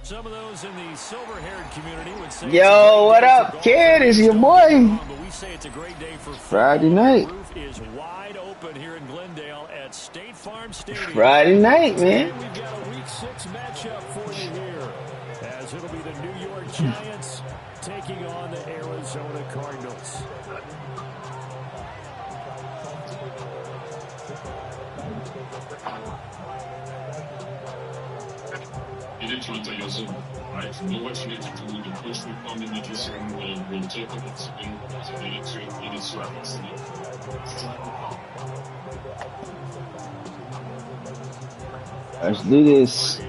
Some of those in the silver-haired community would say, yo, what up, kid? It's your boy. But we say it's a great day for Friday night. The roof is wide open here in Glendale at State Farm Stadium. Friday night, man. Today we've got a Week 6 matchup for you here, as it'll be the New York Giants taking on the Arizona Cardinals. Electronic yazım. Right, no watching it to the push reform in the system will take up its electric in its surface. Let's do this.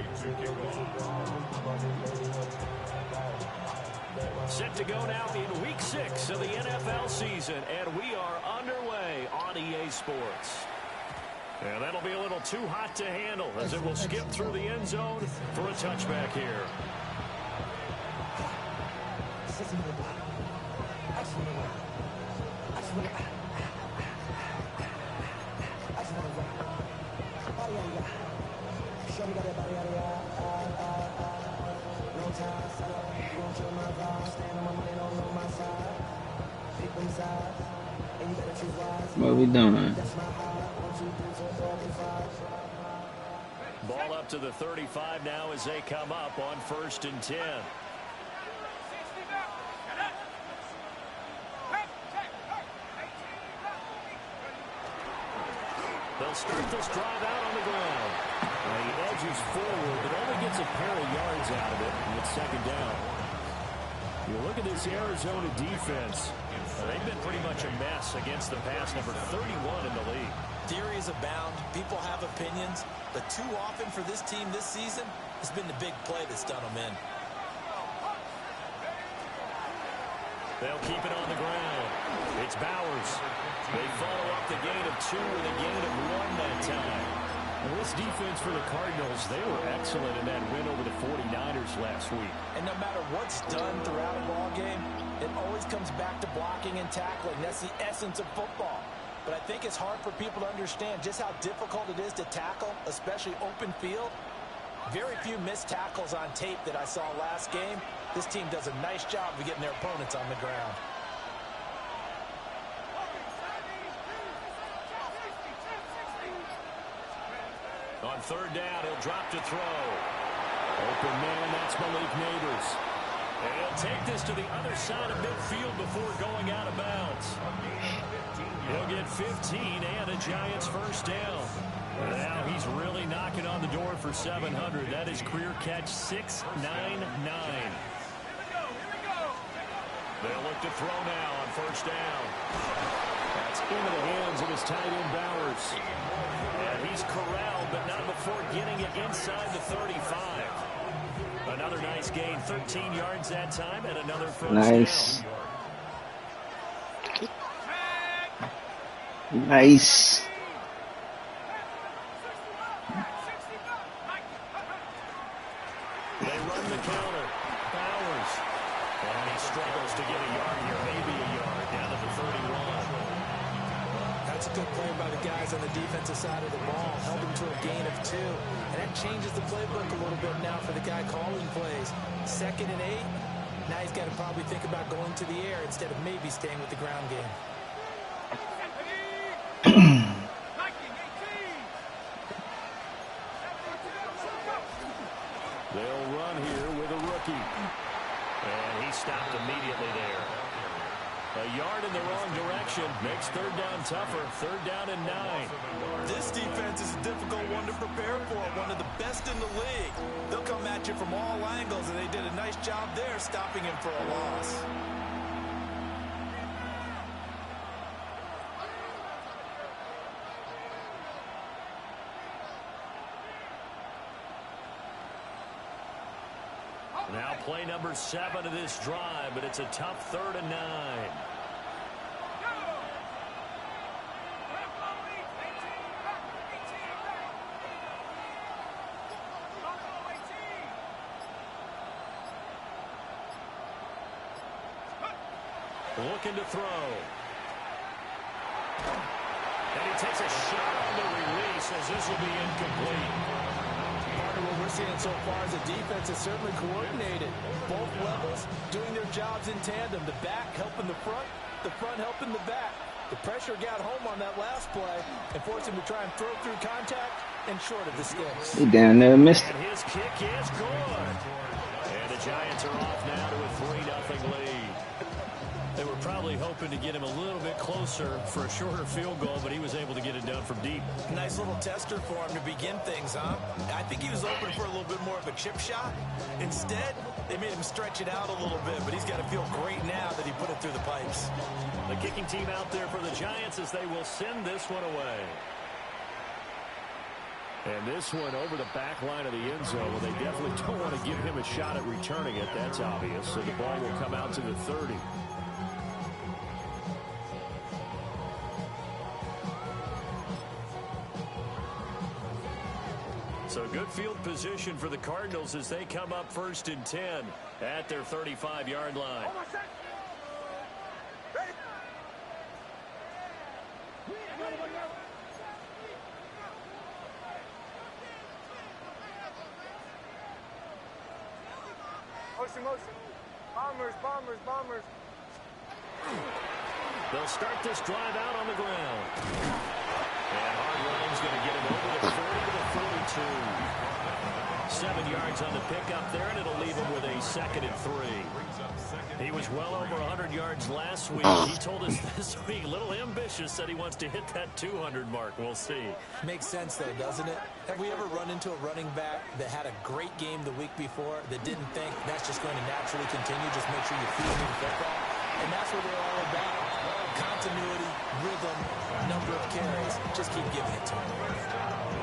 Set to go now in Week 6 of the NFL season, and we are underway on EA Sports. And that'll be a little too hot to handle as it will skip through the end zone for a touchback here. What are we doing? Ball up to the 35 now as they come up on 1st and 10. They'll start this drive out on the ground. He edges forward, but only gets a pair of yards out of it, and it's 2nd down. You look at this Arizona defense. They've been pretty much a mess against the pass, number 31 in the league. Theories abound. People have opinions. But too often for this team this season, it's been the big play that's done them in. They'll keep it on the ground. It's Bowers. They follow up the gain of 2 with a gain of 1 that time. And this defense for the Cardinals, they were excellent in that win over the 49ers last week. And no matter what's done throughout a ball game, it always comes back to blocking and tackling. That's the essence of football. But I think it's hard for people to understand just how difficult it is to tackle, especially open field. Very few missed tackles on tape that I saw last game. This team does a nice job of getting their opponents on the ground. On 3rd down, he'll drop to throw. Open man, that's Malik Neighbors. And he'll take this to the other side of midfield before going out of bounds. He'll get 15 and a Giants 1st down. And now he's really knocking on the door for 700. That is career catch 699. They'll look to throw now on 1st down. That's into the hands of his tight end Bowers. And he's corralled, but not before getting it inside the 35. Another nice gain, 13 yards that time, and another 1st Nice. down. Nice. They run the counter. Bowers. And he struggles to get a yard here, maybe a yard, down to the 31. That's a good play by the guys on the defensive side of the ball. Held him to a gain of 2. And that changes the playbook a little bit now for the guy calling plays. 2nd and 8. Now he's got to probably think about going to the air instead of maybe staying with the ground game. They'll run here with a rookie. And he stopped immediately there. A yard in the wrong direction makes 3rd down tougher. 3rd down and 9. This defense is a difficult one to prepare for. One of the best in the league. They'll come at you from all angles, and they did a nice job there stopping him for a loss. Now play number 7 of this drive, but it's a tough 3rd and 9. Looking to throw. And he takes a shot on the release as this will be incomplete. What we're seeing so far is a defense is certainly coordinated. Both levels doing their jobs in tandem. The back helping the front helping the back. The pressure got home on that last play and forced him to try and throw through contact and short of the sticks. He down there missed it. And his kick is good. And the Giants are off now to a 3-0 lead. They were probably hoping to get him a little bit closer for a shorter field goal, but he was able to get it done from deep. Nice little tester for him to begin things, huh? I think he was open for a little bit more of a chip shot. Instead, they made him stretch it out a little bit, but he's got to feel great now that he put it through the pipes. The kicking team out there for the Giants as they will send this one away. And this one over the back line of the end zone. Well, they definitely don't want to give him a shot at returning it. That's obvious. So the ball will come out to the 30. So good field position for the Cardinals as they come up 1st and 10 at their 35-yard line. Motion. Bombers. They'll start this drive out on the ground. And Hardline's going to get him over the 40 to the 42. 7 yards on the pickup there, and it'll leave him with a 2nd and 3. He was well over 100 yards last week. He told us this week, a little ambitious, said he wants to hit that 200 mark. We'll see. Makes sense, though, doesn't it? Have we ever run into a running back that had a great game the week before that didn't think that's just going to naturally continue? Just make sure you feed him football. And that's what they're all about. Continuity, rhythm, number of carries. Just keep giving it to him.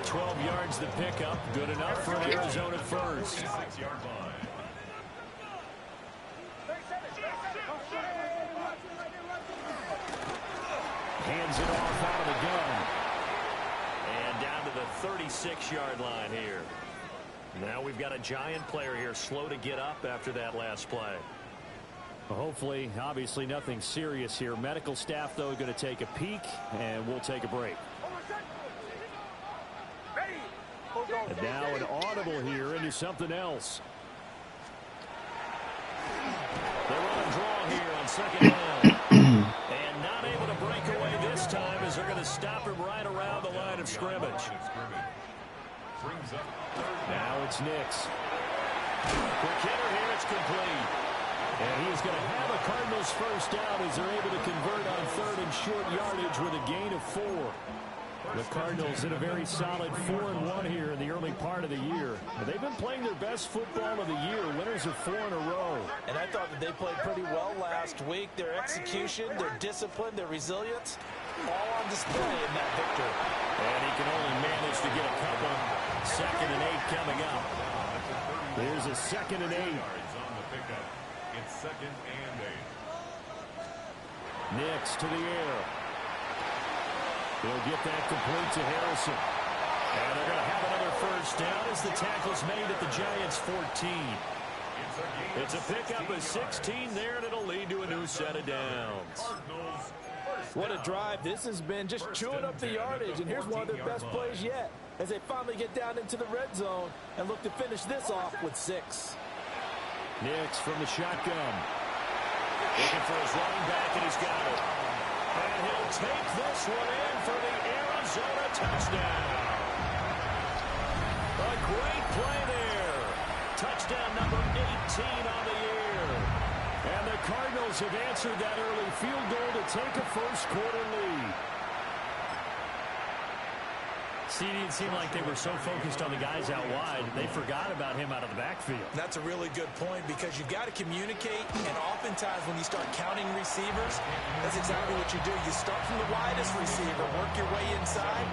12 yards the pickup. Good enough for an Arizona first. Hands it off out of the gun. And down to the 36-yard line here. Now we've got a Giant player here slow to get up after that last play. Hopefully, obviously nothing serious here. Medical staff, though, going to take a peek, and we'll take a break. And now an audible here into something else. They run a draw here on 2nd down. And not able to break away this time as they're going to stop him right around the line of scrimmage. Now it's Nix. Quick hitter here, it's complete. And he is going to have a Cardinals first down as they're able to convert on 3rd and short yardage with a gain of 4. The Cardinals in a very solid 4-1 here in the early part of the year. They've been playing their best football of the year. Winners of 4 in a row. And I thought that they played pretty well last week. Their execution, their discipline, their resilience, all on display in that victory. And he can only manage to get a couple. 2nd and 8 coming up. Here's a 2nd and 8. It's 2nd and 8. Nix to the air. He'll get that complete to Harrison. And they're going to have another first down as the tackle's made at the Giants' 14. It's a pickup of 16 there, and it'll lead to a new set of downs. What a drive. This has been just chewing up the yardage, and here's one of their best plays yet as they finally get down into the red zone and look to finish this off with 6. Nix from the shotgun. Looking for his running back, and he's got it. And he'll take this one in for the Arizona touchdown. A great play there. Touchdown number 18 on the year. And the Cardinals have answered that early field goal to take a first-quarter lead. See, it seemed like they were so focused on the guys out wide, they forgot about him out of the backfield. That's a really good point because you've got to communicate, and oftentimes when you start counting receivers, that's exactly what you do. You start from the widest receiver, work your way inside.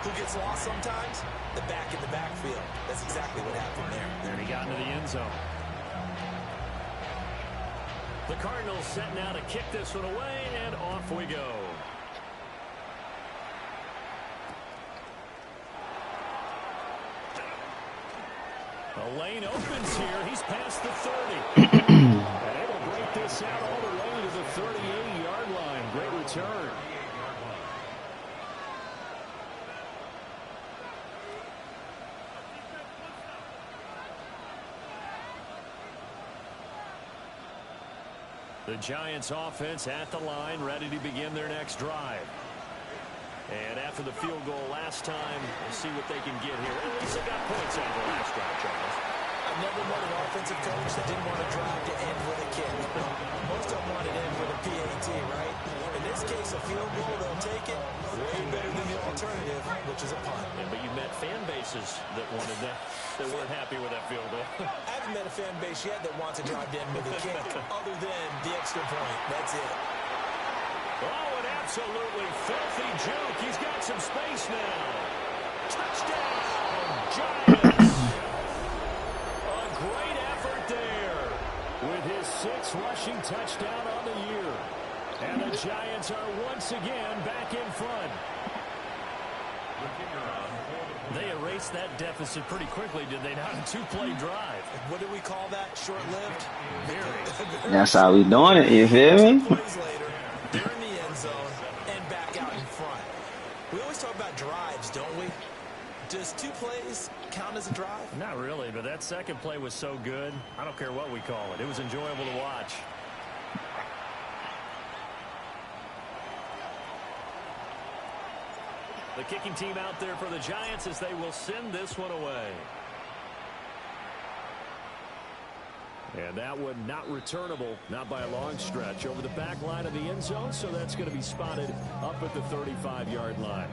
Who gets lost sometimes? The back in the backfield. That's exactly what happened there. And he got into the end zone. The Cardinals set now to kick this one away, and off we go. The lane opens here. He's past the 30. And able to break this out all the way to the 38-yard line. Great return. The Giants offense at the line, ready to begin their next drive. And after the field goal last time, we'll see what they can get here. At least they got points out of the last drive, Charles. I've never met an offensive coach that didn't want to drive to end with a kick. Most of them want to end with a PAT, right? In this case, a field goal, they'll take it. Way better than the alternative, which is a punt. Yeah, but you met fan bases that wanted that, that weren't happy with that field goal. I haven't met a fan base yet that wants to drive to end with a kick, other than the extra point. That's it. Oh, an absolutely filthy juke. He's got some space now. Touchdown, Giants. A great effort there with his 6th rushing touchdown on the year. And the Giants are once again back in front. They erased that deficit pretty quickly, did they not? A 2-play drive. What do we call that? Short-lived? Very. That's how we doing it, you feel me? 2 plays later, they're in the end zone and back out in front. We always talk about drives, don't we? Does 2 plays count as a drive? Not really, but that second play was so good. I don't care what we call it. It was enjoyable to watch. The kicking team out there for the Giants as they will send this one away. And that one not returnable, not by a long stretch, over the back line of the end zone, so that's going to be spotted up at the 35-yard line.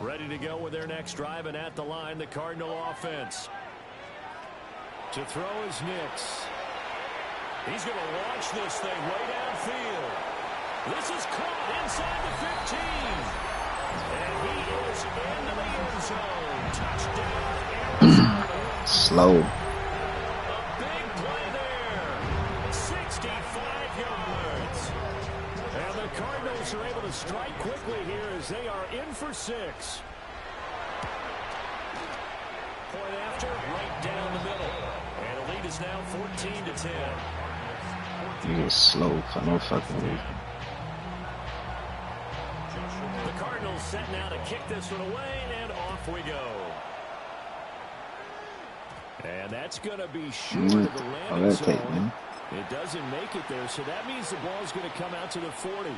Ready to go with their next drive, and at the line, the Cardinal offense. To throw is Nix. He's going to launch this thing way downfield. This is caught inside the 15. And he is into the end zone. Touchdown, Arizona. Slow. A big play there. 65 yards. And the Cardinals are able to strike quickly here as they are in for 6. Point after, right down the middle. And the lead is now 14-10. He is slow for no fucking reason. The Cardinals set now to kick this one away, and off we go. And that's going to be short of the landing zone. It doesn't make it there, so that means the ball is going to come out to the 40.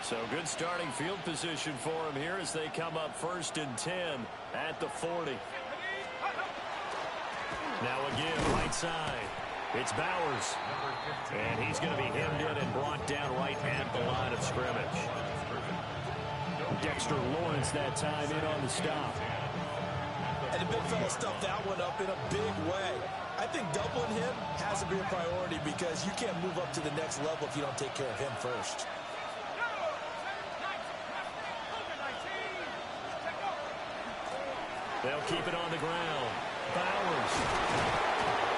So good starting field position for him here as they come up 1st and 10 at the 40. Now again, right side. It's Bowers. And he's going to be hemmed in and brought down right at the line of scrimmage. Dexter Lawrence that time in on the stop. And the big fella stuffed that one up in a big way. I think doubling him has to be a priority because you can't move up to the next level if you don't take care of him first. They'll keep it on the ground. Bowers.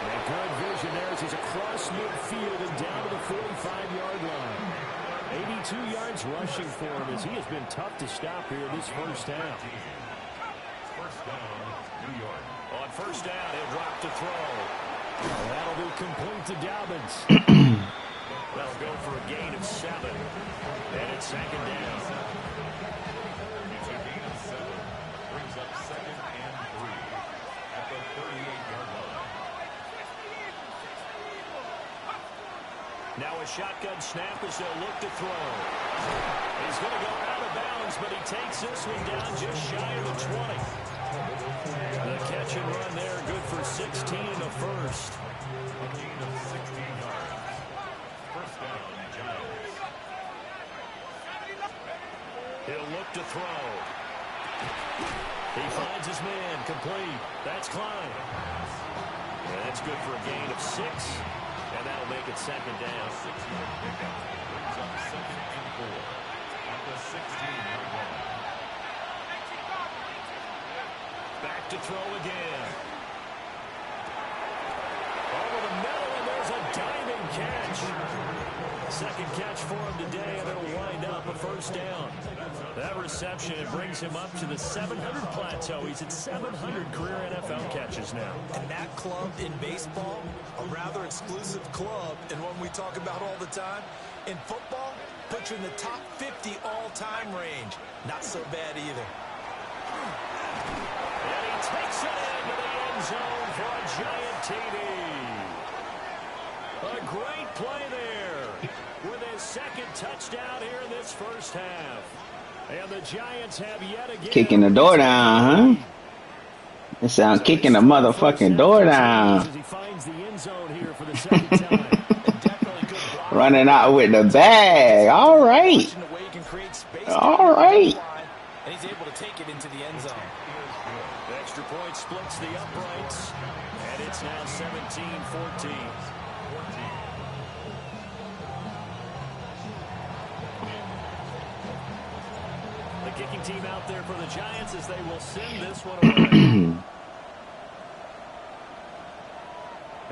And good vision there as he's across midfield and down to the 45-yard line. 82 yards rushing for him as he has been tough to stop here this first half. First down, New York. On first down, he'll drop to throw. And that'll be complete to Dobbins. They'll go for a gain of 7. And it's 2nd down. It's a gain of 7. Brings up 2nd and 3 at the 38-yard line. Now a shotgun snap as they'll look to throw. He's going to go out of bounds, but he takes this one down just shy of the 20. The catch and run there, good for 16 in the first. A gain of 16 yards. First down, Giants. He'll look to throw. He finds his man, complete. That's Klein. And that's good for a gain of 6. And that'll make it 2nd down. 6-yard pickup brings up 2nd and 4 at the 16-yard line. Back to throw again. Over the middle, and there's a diving catch. Second catch for him today, and it'll wind up up a first down. That reception, it brings him up to the 700 plateau. He's at 700 career NFL catches now. And that club in baseball, a rather exclusive club, and one we talk about all the time. In football, puts you in the top 50 all-time range. Not so bad either. And he takes it into the end zone for a giant TD. A great play there with his second touchdown here in this first half. And the Giants have yet again Kicking the door down, huh? It sounds kicking the motherfucking door down. He finds the end zone here for the second time. Running out with the bag. All right. All right. And he's able to take it into the end zone. The extra point splits the uprights, and it's now 17-14. The kicking team out there for the Giants as they will send this one away.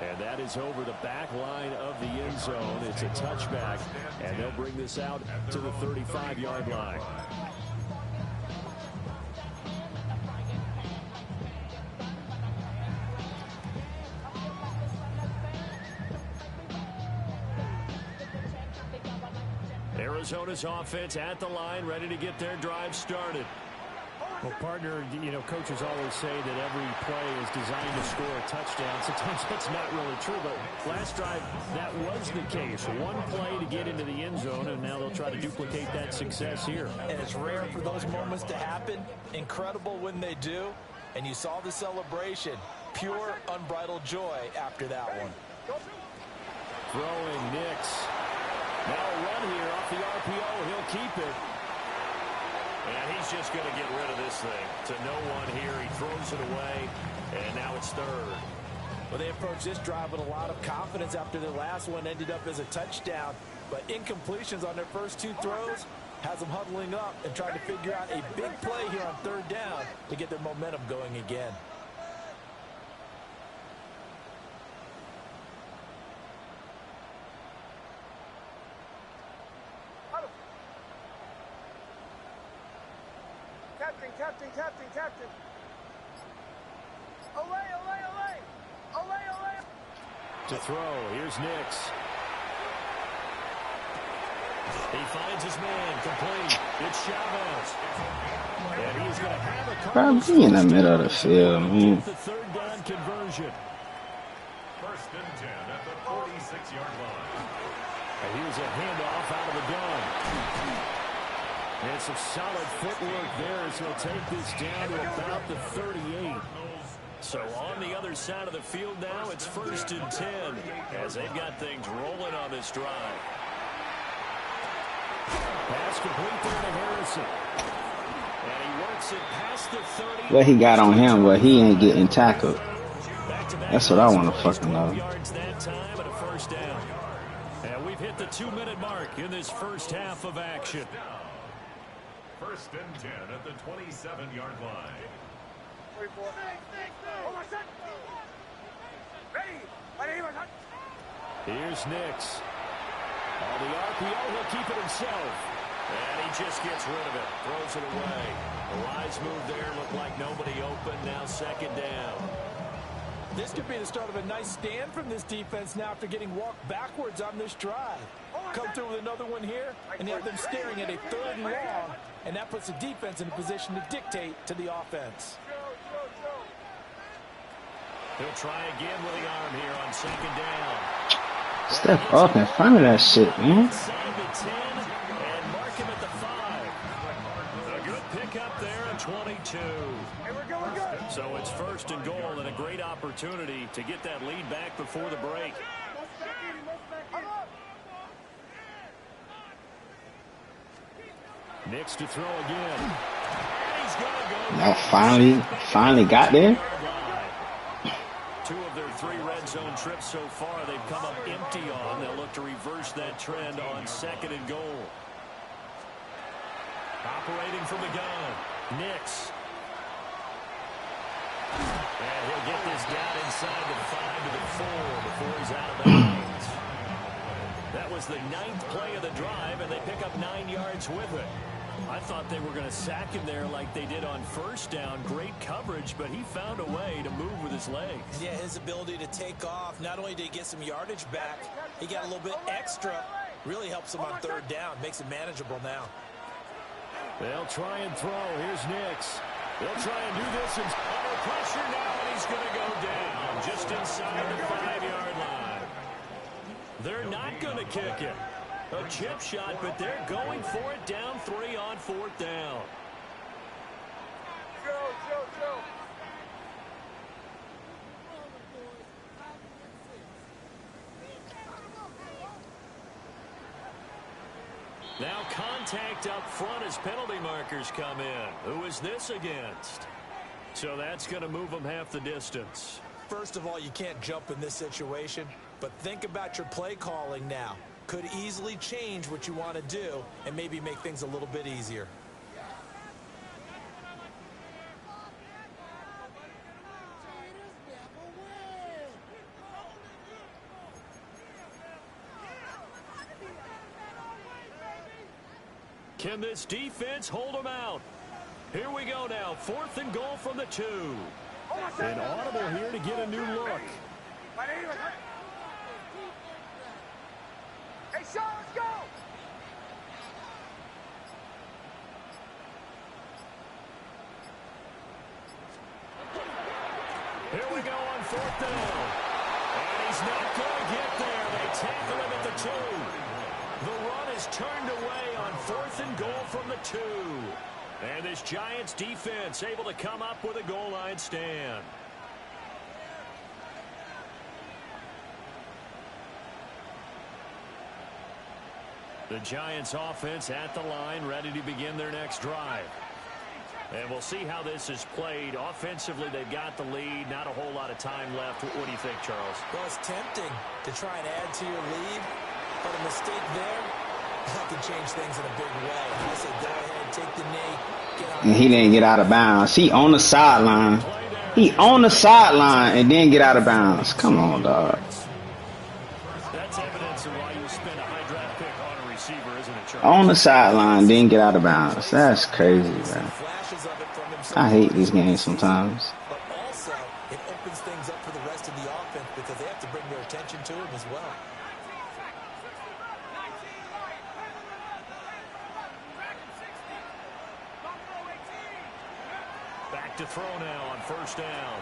And that is over the back line of the end zone. It's a touchback, and they'll bring this out to the 35-yard line. Arizona's offense at the line, ready to get their drive started. Well, partner, you know, coaches always say that every play is designed to score a touchdown. Sometimes that's not really true, but last drive, that was the case. One play to get into the end zone, and now they'll try to duplicate that success here. And it's rare for those moments to happen. Incredible when they do. And you saw the celebration. Pure, unbridled joy after that one. Throwing Nix. Now a run here off the RPO. He'll keep it. And he's just going to get rid of this thing to no one here. He throws it away, and now it's third. Well, they approached this drive with a lot of confidence after their last one ended up as a touchdown. But incompletions on their first two throws has them huddling up and trying to figure out a big play here on third down to get their momentum going again. Captain. Olay. To throw, here's Nix. He finds his man, complete. It's Chavez. And he's going to have a Probably in the middle of the field, man. The third down conversion. First and 10 at the 46-yard line. And here's a handoff out of the gun. And some solid footwork there as he'll take this down to about the 38. So on the other side of the field now, it's first and 10 as they've got things rolling on this drive. Pass complete there to Harrison. And he works it past the 30. What he got on him, but he ain't getting tackled. That's what I want to fucking know. Yards that time and a first down. And we've hit the 2-minute mark in this first half of action. First and 10 at the 27-yard line. Here's Nix. On the RPO, he'll keep it himself. And he just gets rid of it. Throws it away. The wise move there. Looked like nobody open. Now second down. This could be the start of a nice stand from this defense now after getting walked backwards on this drive. Come through with another one here, and you have them staring at a third and long, and that puts the defense in a position to dictate to the offense. He'll try again with the arm here on second down. Step up in front of that shit, man. Inside the 10 and mark him at the 5. A good pickup there at 22. So it's first and goal and a great opportunity to get that lead back before the break. Nix to throw again. And he's gonna go. Now finally got there. 2 of their 3 red zone trips so far they've come up empty on. They'll look to reverse that trend on second and goal. Operating from the gun, Nix. And he'll get this down inside the 5 to the 4 before he's out of bounds. That was the 9th play of the drive, and they pick up 9 yards with it. I thought they were going to sack him there like they did on first down. Great coverage, but he found a way to move with his legs. Yeah, his ability to take off, not only did he get some yardage back, he got a little bit extra. Really helps him on 3rd down, makes it manageable now. They'll try and throw. Here's Nix. They'll try and do this. And under pressure now, and he's going to go down just inside the 5-yard line. They're not going to kick it. A chip shot, but they're going for it down 3 on 4th down. Joe. Now contact up front as penalty markers come in. Who is this against? So that's going to move them half the distance. First of all, you can't jump in this situation, but think about your play calling now. Could easily change what you want to do and maybe make things a little bit easier. Can this defense hold them out? Here we go now. 4th and goal from the 2. An audible here to get a new look. Hey, Sean, let's go! Here we go on 4th down. And he's not going to get there. They tackle him at the 2. The run is turned away on 4th and goal from the 2. And this Giants defense able to come up with a goal line stand. The Giants offense at the line, ready to begin their next drive. And we'll see how this is played. Offensively, they've got the lead. Not a whole lot of time left. What do you think, Charles? Well, it's tempting to try and add to your lead, but a mistake there, that can change things in a big way. I say go ahead, take the knee, get on. And he didn't get out of bounds. He on the sideline. He on the sideline and then get out of bounds. Come on, dog. That's evidence of why you spend a high draft pick on a receiver, isn't it, Charles? On the sideline, then get out of bounds. That's crazy, man. I hate these games sometimes. But also, it opens things up for the rest of the offense because they have to bring their attention to him as well. Back to throw now on 1st down.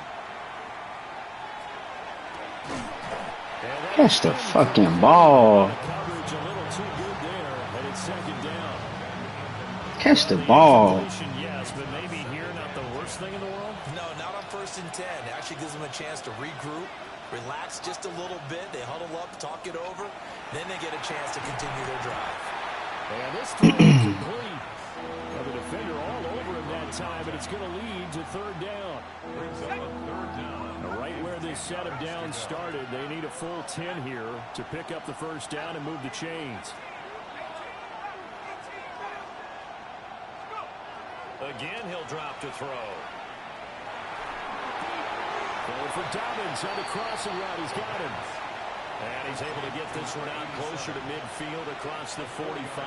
Catch the fucking ball. Coverage a little too good there, and it's 2nd down. Catch the ball. Yes, but maybe here not the worst thing in the world. No, not on 1st and 10. It actually gives them a chance to regroup, relax just a little bit. They huddle up, talk it over. Then they get a chance to continue their drive. And this throw is complete. The defender all over him that time, but it's going to lead to 3rd down. Brings up a 3rd down. Right where this set of downs started, they need a full 10 here to pick up the 1st down and move the chains. Again, he'll drop to throw. Going for Dobbins on the crossing route. He's got him. And he's able to get this one out closer to midfield across the 45.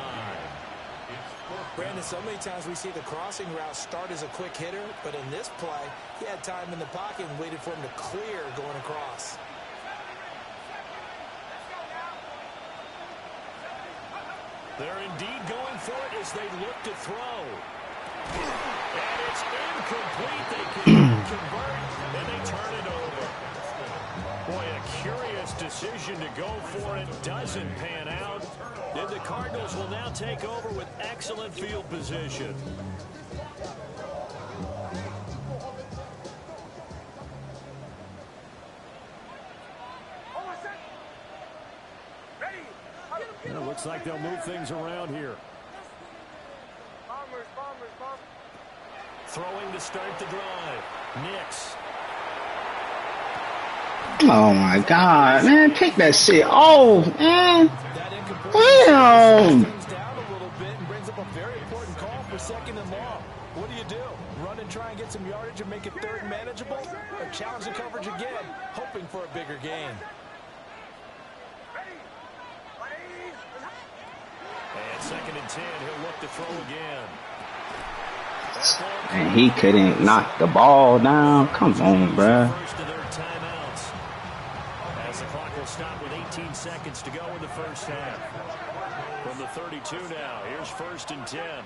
Brandon, so many times we see the crossing route start as a quick hitter, but in this play, he had time in the pocket and waited for him to clear going across. They're indeed going for it as they look to throw. And it's incomplete. They can convert, and they turn it over. Boy, a curious decision to go for it. Doesn't pan out. And the Cardinals will now take over with excellent field position. And it looks like they'll move things around here. Bombers. Throwing to start the drive. Nix. Oh my God, man! Take that shit off, man. Damn. Comes down a little bit and brings up a very important call for 2nd and long. What do? Run and try and get some yardage and make it 3rd and manageable? Or challenge the coverage again, hoping for a bigger gain? Ready? On 2nd and 10, he'll look to throw again. And he couldn't knock the ball down. Come on, bruh. First of their timeouts. As the clock will stop with 18 seconds to go in the first half. From the 32 now, here's 1st and 10.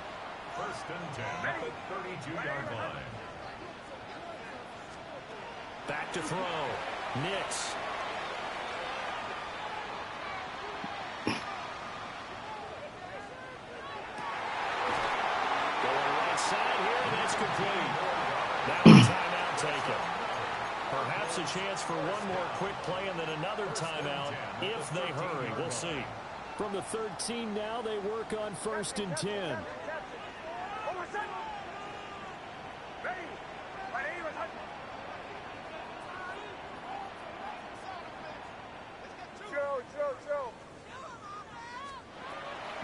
1st and 10 at the 32-yard line. Back to throw. Nix. Side here, and that's complete. Now a timeout taken. Perhaps a chance for one more quick play and then another timeout if they hurry. We'll see. From the 13 now, they work on 1st and 10.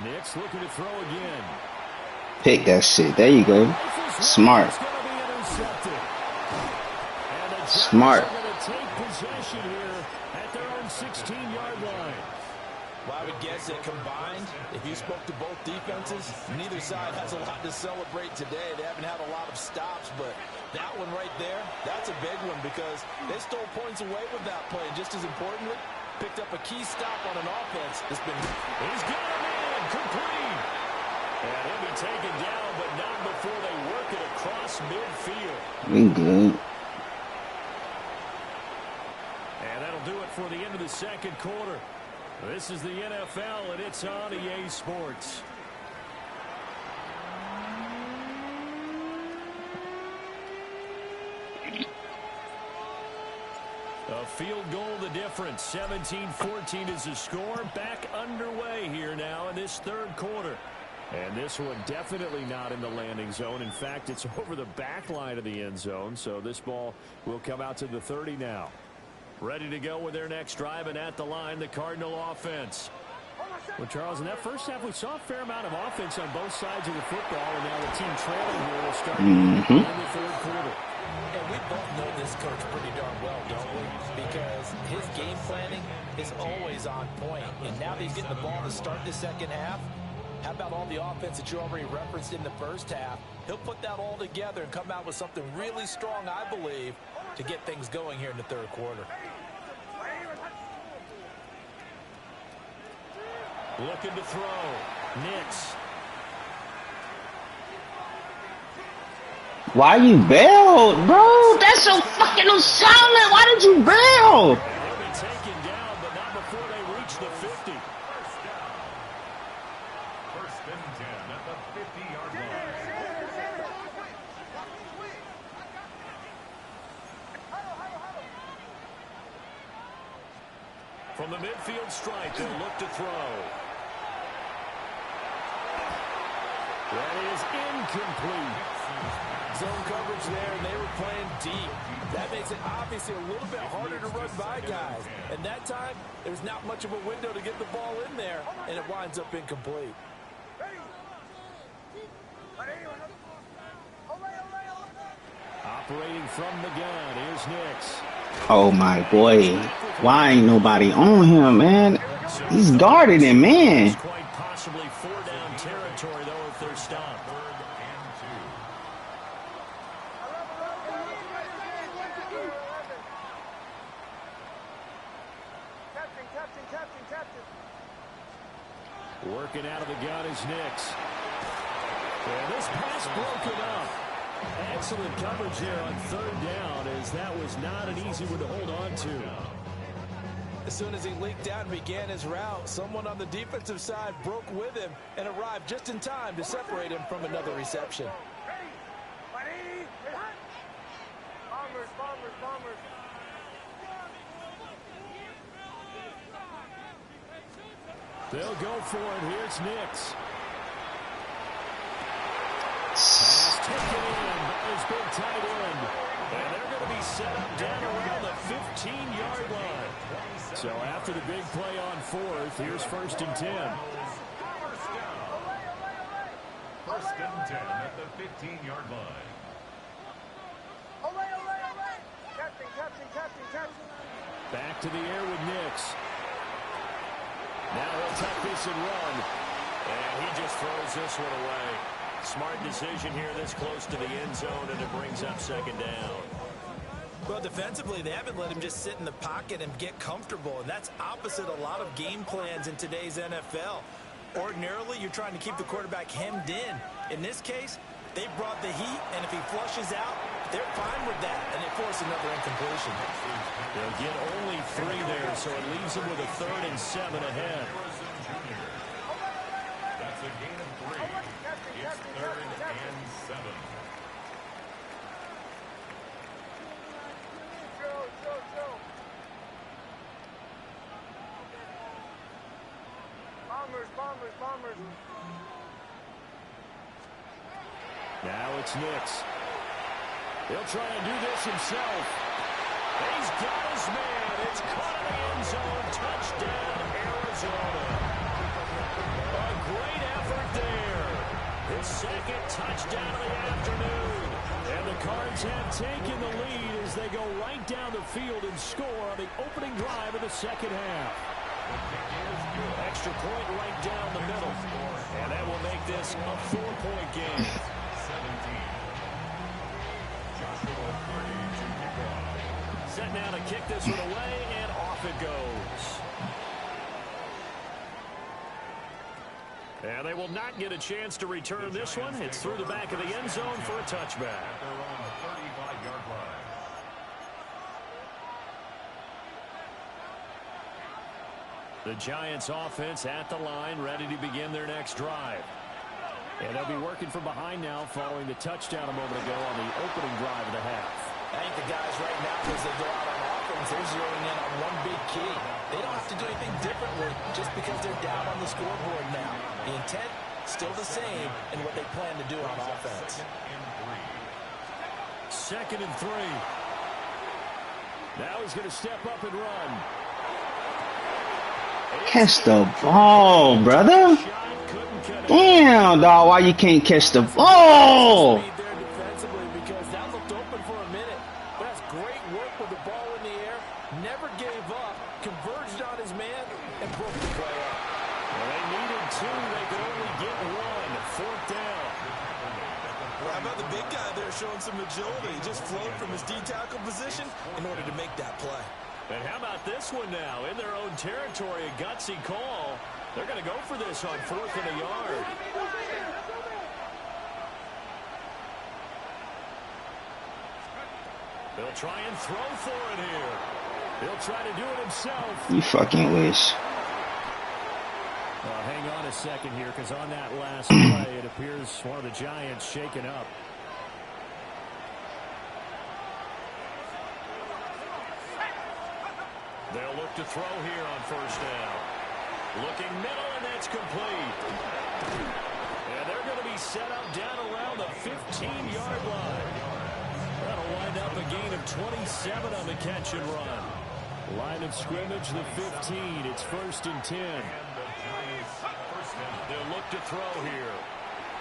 Nix looking to throw again. Pick that shit. There you go. Smart. Smart. Take possession here at their own 16-yard line. Well, I would guess that combined, if you spoke to both defenses, neither side has a lot to celebrate today. They haven't had a lot of stops, but that one right there, that's a big one because they stole points away with that play. And just as importantly, picked up a key stop on an offense that's been... He's got him in. Complete. And he'll be taken down, but not before they work it across midfield. We good. And that'll do it for the end of the second quarter. This is the NFL, and it's on EA Sports. A field goal the difference. 17-14 is the score. Back underway here now in this third quarter. And this one definitely not in the landing zone. In fact, it's over the back line of the end zone. So this ball will come out to the 30 now. Ready to go with their next drive, and at the line, the Cardinal offense. Well, Charles, in that first half, we saw a fair amount of offense on both sides of the football, and now the team trailing here will start in the third quarter. And we both know this coach pretty darn well, don't we? Because his game planning is always on point. And now that he's getting the ball to start the second half, how about all the offense that you already referenced in the first half? He'll put that all together and come out with something really strong, I believe, to get things going here in the third quarter. Looking to throw. Nix. Why you bailed, bro? That's so fucking solid. Why did you bail? He'll be taken down, but not before they reach the 50. 1st and 10 at the 50-yard line. From the midfield stripe, they'll look to throw. That is incomplete. Zone coverage there, and they were playing deep. That makes it obviously a little bit harder to run by guys. And that time, there's not much of a window to get the ball in there, and it winds up incomplete. Operating from the gun, here's Nix. Oh, my boy. Why ain't nobody on him, man? He's guarding him, man. Quite possibly 4-down territory, though, if they're stopped. 3rd and 2. Working out of the gun is Nix. And this pass broken up. Excellent coverage there on 3rd down, as that was not an easy one to hold on to. As soon as he leaked out and began his route, someone on the defensive side broke with him and arrived just in time to separate him from another reception. They'll go for it. Here's Nix. Pass taken in by his big tight end. And they're going to be set up down around the 15-yard line. So after the big play on 4th, here's 1st and 10. 1st and 10 at the 15-yard line. Back to the air with Nix. Now he'll tuck this and run. And he just throws this one away. Smart decision here this close to the end zone, and it brings up second down. Well, defensively, they haven't let him just sit in the pocket and get comfortable, and that's opposite a lot of game plans in today's NFL. Ordinarily, you're trying to keep the quarterback hemmed in. In this case, they brought the heat, and if he flushes out, they're fine with that, and they force another incompletion. They'll get only 3 there, so it leaves them with a 3rd and 7 ahead. That's a gain of 3. It's 3rd and 7. Bombers. Now it's Nix. He'll try and do this himself. He's got his man. It's caught in the end zone. Touchdown, Arizona. A great effort there. His 2nd touchdown of the afternoon. And the Cards have taken the lead as they go right down the field and score on the opening drive of the second half. Extra point right down the middle. And that will make this a 4-point game. 17. Joshua Purdy to kick off. Set now to kick this one away, and off it goes. And they will not get a chance to return this one. It's through the back of the end zone for a touchback. At their own 35-yard line. The Giants offense at the line, ready to begin their next drive. And they'll be working from behind now following the touchdown a moment ago on the opening drive of the half. I think the guys right now, as they go out on offense, they're zeroing in on one big key. They don't have to do anything differently just because they're down on the scoreboard now. The intent, still the same in what they plan to do on offense. 2nd and 3. Now he's going to step up and run. Catch the ball, brother. Damn, dog. Why you can't catch the ball? Defensively, because that looked open for a minute. That's great work with the ball in the air. Never gave up. Converged on his man and broke the play up. Well, they needed 2. They could only get 1. 4th down. Well, how about the big guy there showing some agility? He just flowed from his D-tackle position in order to make that play. And how about this one now? In their own territory, a gutsy call. They're going to go for this on 4th and a yard. They'll try and throw for it here. He'll try to do it himself. You fucking wish. Well, hang on a second here, because on that last play, it appears one of the Giants shaken up. They'll look to throw here on 1st down. Looking middle, and that's complete. And they're going to be set up down around the 15-yard line. That'll wind up a gain of 27 on the catch and run. Line of scrimmage, the 15. It's 1st and 10. They'll look to throw here.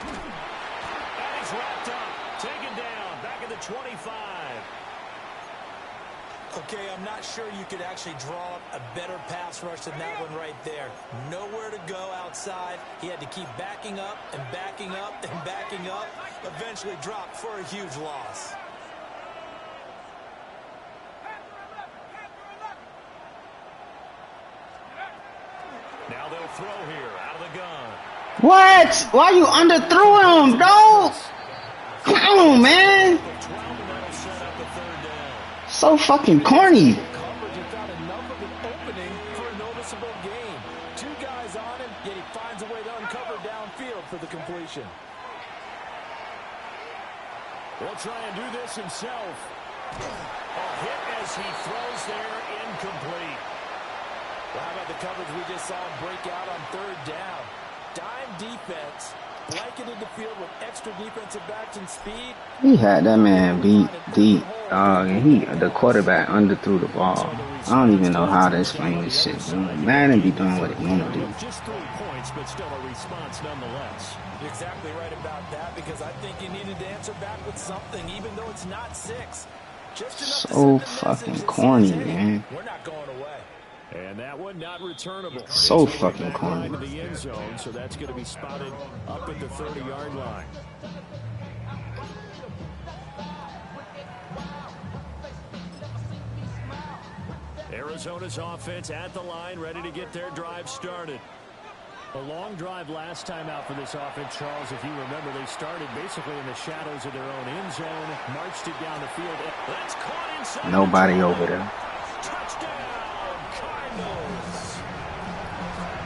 And he's wrapped up. Taken down. Back at the 25. Okay, I'm not sure you could actually draw up a better pass rush than that one right there. Nowhere to go outside. He had to keep backing up and backing up and backing up. Eventually dropped for a huge loss. Now they'll throw here out of the gun. What? Why you underthrew him, dog? Come on, man. So fucking corny. Coverage has got enough of an opening for a noticeable gain. 2 guys on him, yet he finds a way to uncover downfield for the completion. He'll try and do this himself. A hit as he throws there, incomplete. Well, how about the coverage we just saw him break out on 3rd down? Dime defense, blanketed the field with extra defensive backs and speed. He had that man beat deep, and the quarterback underthrew the ball. I don't even know how to explain this shit. Madden be doing what he want to do. Just 3 points, but still a response nonetheless. You're exactly right about that, because I think you needed to answer back with something, even though it's not 6. Just enough So to send a fucking message that corny, says, hey, man. we're not going away. And that one not returnable. So It's fucking back line corny. to the end zone, so that's going to be spotted up at the 30-yard line. Arizona's offense at the line, ready to get their drive started. A long drive last time out for this offense, Charles. If you remember, they started basically in the shadows of their own end zone, marched it down the field. That's caught inside. Nobody over there. Touchdown, Cardinals.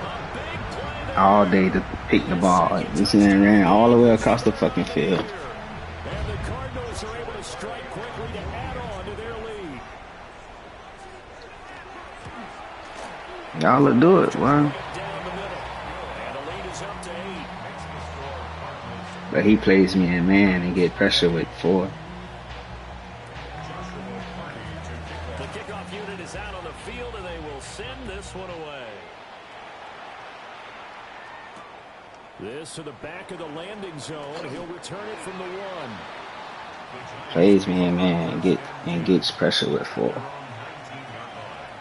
A big play there. All day to pick the ball. This man ran all the way across the fucking field. And the Cardinals are able to strike quickly to add on to their lead. Y'all will do it, boy. But he plays me in man and get pressure with 4. The kickoff unit is out on the field, and they will send this one away. This to the back of the landing zone. He'll return it from the 1. Plays me in man and gets pressure with 4.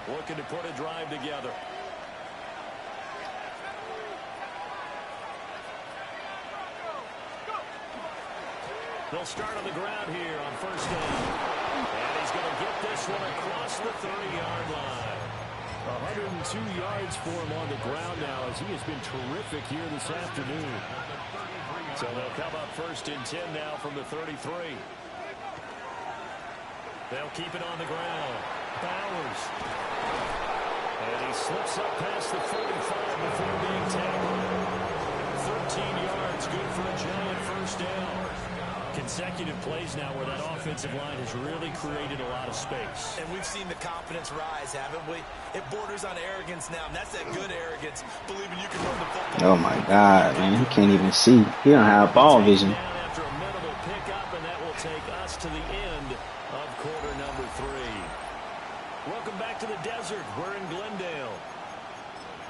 Looking to put a drive together. They'll start on the ground here on first down. And he's going to get this one across the 30-yard line. 102 yards for him on the ground now, as he has been terrific here this afternoon. So they'll come up first and 10 now from the 33. They'll keep it on the ground. Bowers. And he slips up past the 45 before being tackled. 13 yards, good for a Giant first down. Consecutive plays now where that offensive line has really created a lot of space. And we've seen the confidence rise, haven't we? It borders on arrogance now, and that's that good arrogance, believing you can run the football. Oh my God, man. He can't even see. He don't have ball vision. After a minimal pickup, and that will take us to the end of quarter number 3. Welcome back to the desert. We're in Glendale.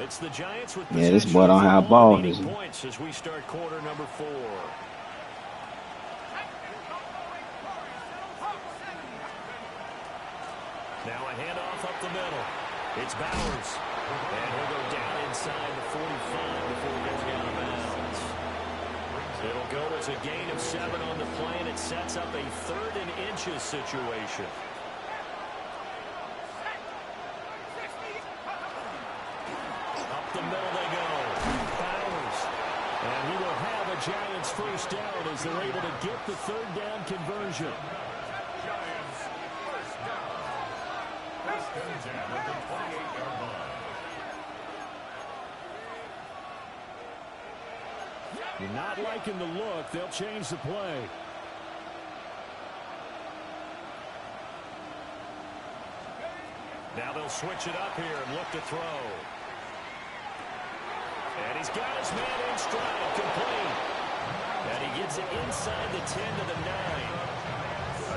It's the Giants with Yeah, this boy don't have ball vision. points as we start quarter number 4. Now a handoff up the middle. It's Bowers. And he'll go down inside the 45 before getting out of bounds. It'll go as a gain of 7 on the play, and it sets up a 3rd and inches situation. Up the middle they go. Bowers. And he will have a Giants first down as they're able to get the 3rd down conversion. You're not liking the look. They'll change the play. Now they'll switch it up here and look to throw. And he's got his man in stride, complete. And he gets it inside the 10 to the 9.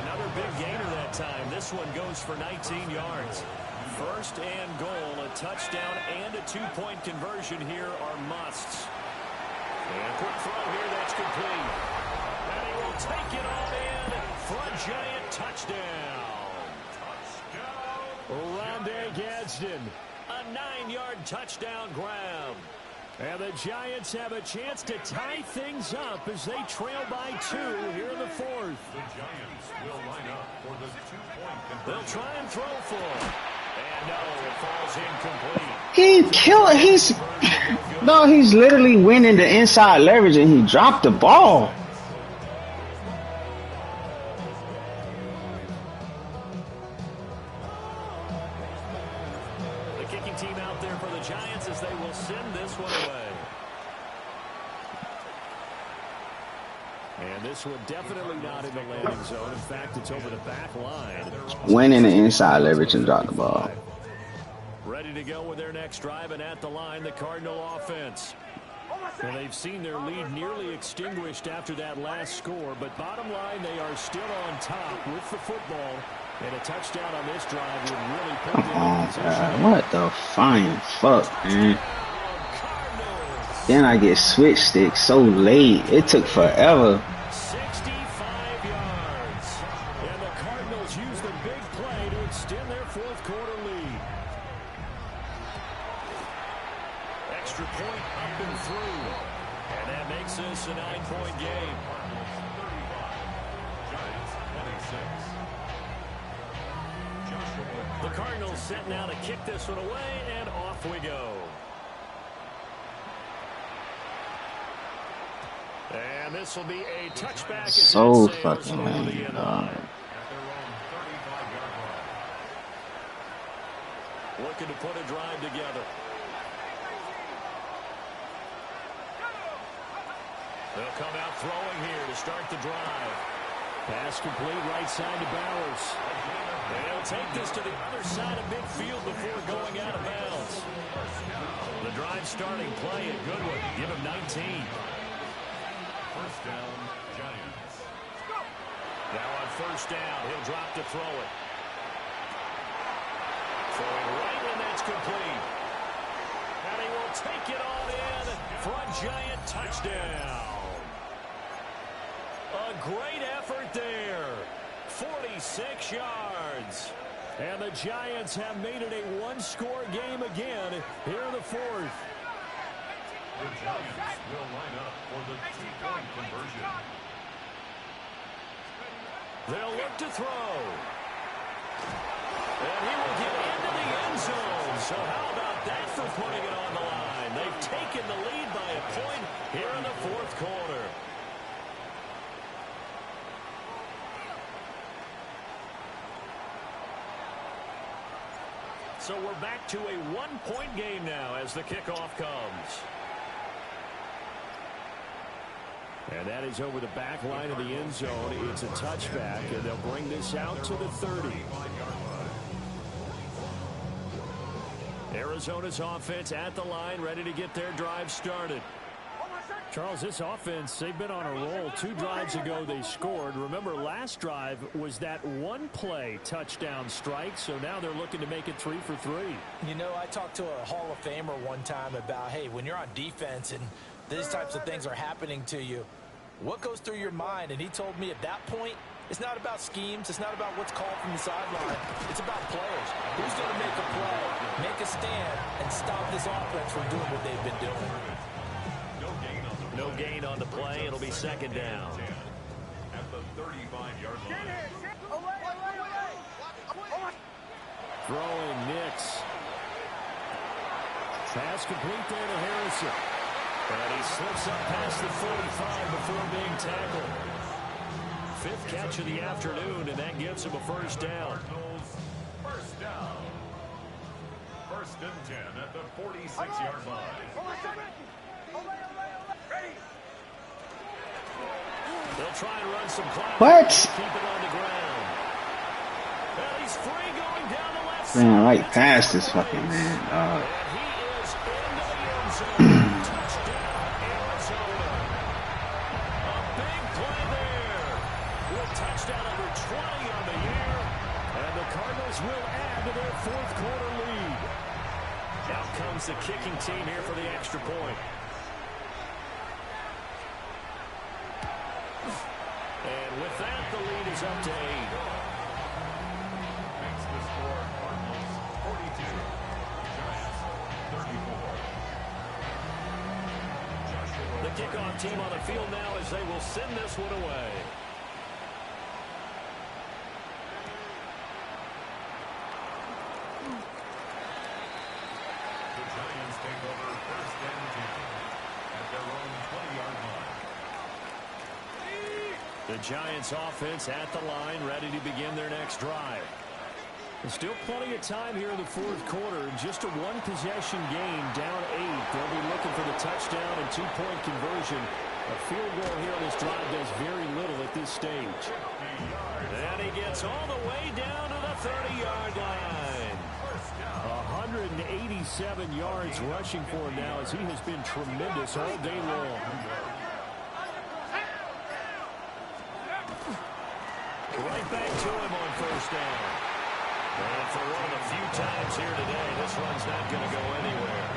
Another big gainer that time. This one goes for 19 yards. First and goal, a touchdown and a 2-point conversion here are musts. And a quick throw here, that's complete. And he will take it all in for a Giant touchdown. Rondé Gadsden, a 9-yard touchdown grab. And the Giants have a chance to tie things up as they trail by 2 here in the 4th. The Giants will line up for the 2-point conversion. They'll try and throw for him. And no, it falls incomplete. He killed. He's literally winning the inside leverage and he dropped the ball. The kicking team out there for the Giants as they will send this one away. And this one definitely not in the landing zone. In fact, it's over the back line. Winning the inside leverage and drop the ball. Ready to go with their next drive, and at the line, the Cardinal offense. Well, they've seen their lead nearly extinguished after that last score, but bottom line, they are still on top with the football, and a touchdown on this drive would really put them in position. God, what the fine fuck, man. Then I get switch stick so late. It took forever. 65 yards. And the Cardinals use the big play to extend their 4th quarter lead. good game. The Cardinals set now to kick this one away, and off we go. And this will be a touchback. So fucking lame, dog. Looking to put a drive together. They'll come out throwing here to start the drive. Pass complete right side to Bowers. They'll take this to the other side of midfield before going out of bounds. The drive starting play, a good one. Give him 19. First down, Giants. Now on first down, he'll drop to throw it. Throwing right when that's complete. And he will take it on in for a Giant touchdown. A great effort there. 46 yards. And the Giants have made it a one-score game again here in the fourth. The Giants will line up for the two-point conversion. They'll look to throw. And he will get into the end zone. So how about that for putting it on the line? They've taken the lead by a point here in the fourth quarter. So we're back to a one-point game now as the kickoff comes. And that is over the back line of the end zone. It's a touchback, and they'll bring this out to the 30. Arizona's offense at the line, ready to get their drive started. Charles, this offense, they've been on a roll. 2 drives ago, they scored. Remember, last drive was that one-play touchdown strike, so now they're looking to make it 3 for 3. You know, I talked to a Hall of Famer one time about, hey, when you're on defense and these types of things are happening to you, what goes through your mind? And he told me at that point, it's not about schemes. It's not about what's called from the sideline. It's about players. Who's going to make a play, make a stand, and stop this offense from doing what they've been doing? No gain on the play. It'll be second down. At the 35-yard line. Throwing Nix. Pass complete there to Harrison. And he slips up past the 45 before being tackled. 5th catch of the afternoon, and that gives him a first down. First down. 1st and 10 at the 46-yard line. They'll try and run some clock. What? Keep it on the ground. And he's free going down the left side. Ran right past this fucking man, dog. And he is into the end zone. Touchdown, Arizona. A big play there. With touchdown number 20 on the year. And the Cardinals will add to their fourth quarter lead. Out comes the kicking team here for the extra point. And with that, the lead is up to 8. Makes the score Cardinals 42. Giants 34. The kickoff team on the field now as they will send this one away. The Giants take over 1st and 10 at their own 20-yard line. The Giants offense at the line, ready to begin their next drive. There's still plenty of time here in the fourth quarter. Just a one-possession game, down 8. They'll be looking for the touchdown and 2-point conversion. A field goal here on this drive does very little at this stage. And he gets all the way down to the 30-yard line. 187 yards rushing for him now as he has been tremendous all day long. Right back to him on first down. And for one of the few times here today, this run's not going to go anywhere.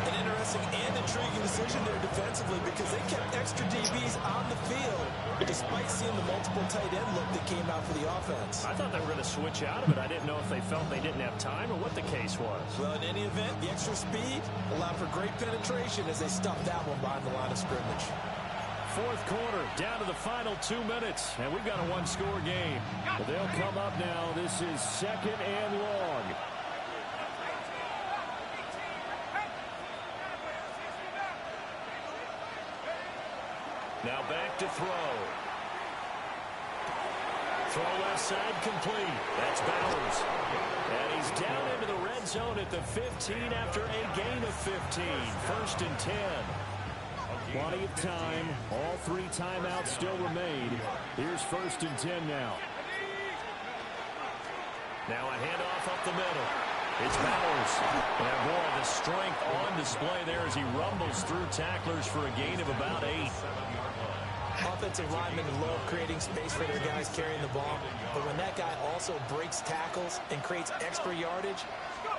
An interesting and intriguing decision there defensively because they kept extra DBs on the field despite seeing the multiple tight end look that came out for the offense. I thought they were going to switch out of it. I didn't know if they felt they didn't have time or what the case was. Well, in any event, the extra speed allowed for great penetration as they stuffed that one behind the line of scrimmage. fourth quarter, down to the final 2 minutes, and we've got a one-score game. But they'll come up now. This is second and long. Now back to throw. Throw left side complete. That's Bowers. And he's down into the red zone at the 15 after a gain of 15. First and 10. Plenty of time. All three timeouts still remain. Here's first and 10 now. Now a handoff up the middle. It's Bowers. And boy, the strength on display there as he rumbles through tacklers for a gain of about 8. Offensive linemen love creating space for their guys carrying the ball, but when that guy also breaks tackles and creates extra yardage,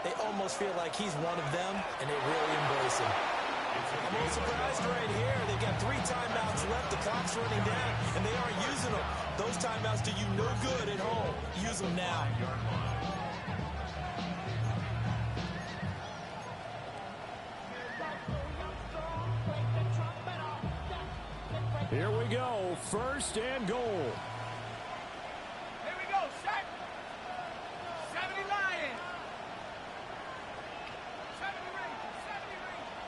they almost feel like he's one of them, and they really embrace him. I'm a little surprised right here. They've got 3 timeouts left. The clock's running down, and they aren't using them. Those timeouts do you no good at home. Use them now. Here we go. First and goal. Here we go. Set. 70 Lions. 70 Rangers. 70 Rangers.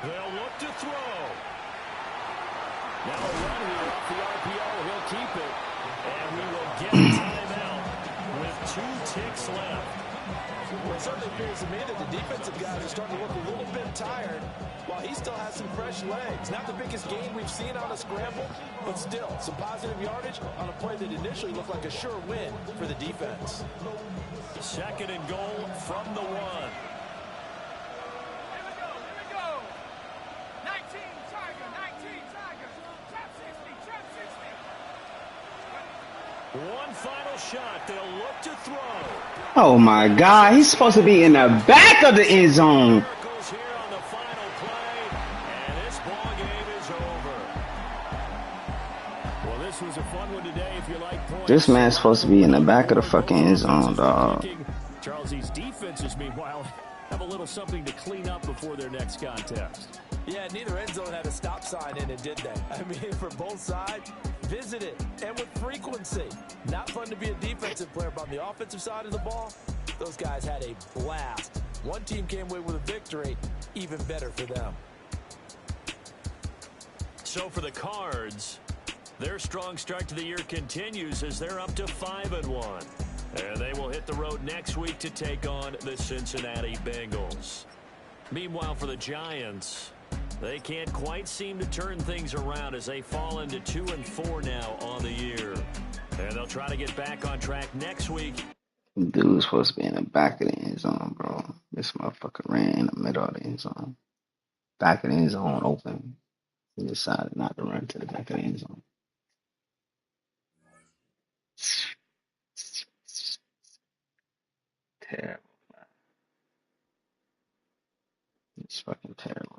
They'll look to throw. Now a run here off the RPO. He'll keep it. And we will get a timeout with 2 ticks left. Well, it certainly appears to me that the defensive guys are starting to look a little bit tired while he still has some fresh legs. Not the biggest gain we've seen on a scramble, but still some positive yardage on a play that initially looked like a sure win for the defense. Second and goal from the 1. Here we go. 19 Tiger. 19 Tiger. Trap 60. Trap 60. One final shot. They'll look to throw. Oh my God, he's supposed to be in the back of the end zone. Miracles here on the final play, and this ball game is over. Well, this was a fun one today if you like points. This man's supposed to be in the back of the fucking end zone, dog. Charles, these defenses, meanwhile, have a little something to clean up before their next contest. Yeah, neither end zone had a stop sign in it, did they? I mean, for both sides, visit it, and with frequency. Not fun to be a defensive player, but on the offensive side of the ball, those guys had a blast. One team came away with a victory, even better for them. So for the Cards, their strong start to the year continues as they're up to 5-1. And they will hit the road next week to take on the Cincinnati Bengals. Meanwhile, for the Giants, they can't quite seem to turn things around as they fall into 2-4 now on the year. And they'll try to get back on track next week. Dude's supposed to be in the back of the end zone, bro. This motherfucker ran in the middle of the end zone. Back of the end zone open. He decided not to run to the back of the end zone. Terrible, man. It's fucking terrible.